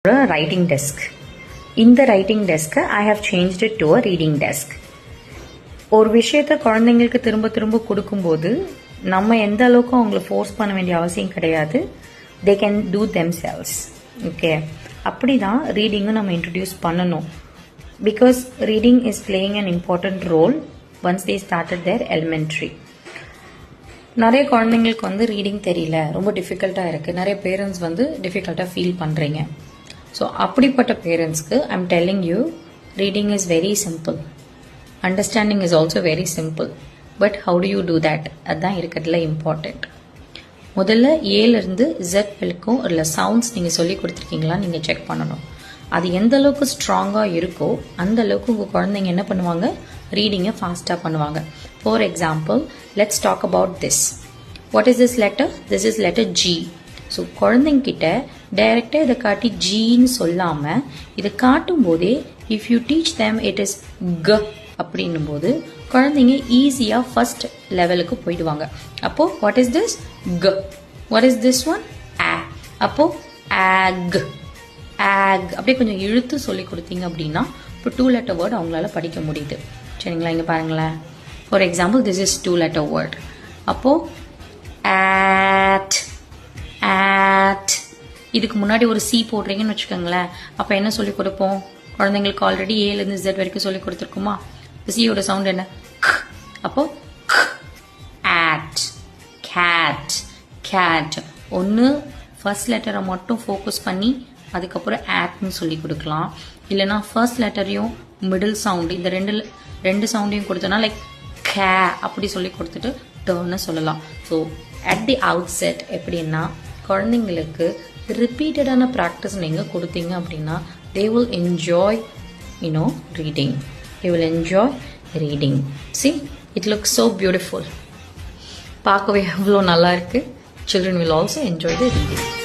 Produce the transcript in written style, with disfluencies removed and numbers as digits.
writing desk. In the writing desk, I have changed it to a reading desk. ஒரு விஷயத்தை குழந்தைங்களுக்கு திரும்ப திரும்ப கொடுக்கும்போது நம்ம எந்த அளவுக்கு அவங்களை ஃபோர்ஸ் பண்ண வேண்டிய அவசியம் கிடையாது. They can do themselves. Okay, அப்படி தான் ரீடிங்கும் நம்ம இன்ட்ரடியூஸ் பண்ணணும். Because reading is playing an important role once they started their elementary. நிறைய குழந்தைங்களுக்கு ரீடிங் தெரியல, ரொம்ப டிஃபிகல்ட்டாக இருக்குது. நிறைய பேரண்ட்ஸ் டிஃபிகல்ட்டாக ஃபீல் பண்ணுறீங்க. ஸோ அப்படிப்பட்ட பேரண்ட்ஸ்க்கு I'm telling you, reading is very simple. Understanding is also very simple. But how do you do that? அதுதான் இருக்கிறதுல இம்பார்ட்டண்ட். முதல்ல ஏலேருந்து இசட் வரைக்கும் இல்லை சவுண்ட்ஸ் நீங்கள் சொல்லி கொடுத்துருக்கீங்களா நீங்கள் செக் பண்ணணும். அது எந்த அளவுக்கு ஸ்ட்ராங்காக இருக்கோ அந்த அளவுக்கு உங்கள் குழந்தைங்க என்ன பண்ணுவாங்க, ரீடிங்கை ஃபாஸ்ட்டாக பண்ணுவாங்க. For example, let's talk about this. What is this letter? This is letter G. So குழந்தைங்கிட்ட டைரெக்டாக இதை காட்டி ஜின்னு சொல்லாமல் இதை காட்டும் போதே if you teach them it is க அப்படின்னும் போது குழந்தைங்க ஈஸியாக ஃபர்ஸ்ட் லெவலுக்கு போயிடுவாங்க. அப்போது வாட் இஸ் திஸ்? க. What is this one? ஆ. அப்போது ஆக். ஆக் அப்படியே கொஞ்சம் இழுத்து சொல்லி கொடுத்தீங்க அப்படின்னா இப்போ 2 letter வேர்ட் அவங்களால படிக்க முடியுது. சரிங்களா? இங்கே பாருங்களேன். For example, this is 2 letter word. அப்போது ஆட். ஆட். இதுக்கு முன்னாடி ஒரு சி போடுறீங்கன்னு வச்சுக்கோங்களேன். அப்போ என்ன சொல்லி கொடுப்போம்? குழந்தைங்களுக்கு ஆல்ரெடி ஏலேருந்து இசட் வரைக்கும் சொல்லி கொடுத்துருக்குமா? சியோட சவுண்ட் என்ன? அப்போ ஆட். கேட். கேட். ஒன்று ஃபர்ஸ்ட் லெட்டரை மட்டும் ஃபோக்கஸ் பண்ணி அதுக்கப்புறம் ஆட்னு சொல்லி கொடுக்கலாம். இல்லைனா ஃபர்ஸ்ட் லெட்டரையும் மிடில் சவுண்டு இந்த ரெண்டு சவுண்டையும் கொடுத்தோன்னா லைக் கே அப்படி சொல்லி கொடுத்துட்டு டர்ன்னு சொல்லலாம். So at the out set எப்படின்னா குழந்தைங்களுக்கு ரிப்பீட்டடான ப்ராக்டிஸ் நீங்கள் கொடுத்தீங்க அப்படின்னா they will enjoy reading. They will enjoy reading. See, it looks so beautiful. பார்க்கவே எவ்வளோ நல்லா இருக்கு. Children will also enjoy the reading.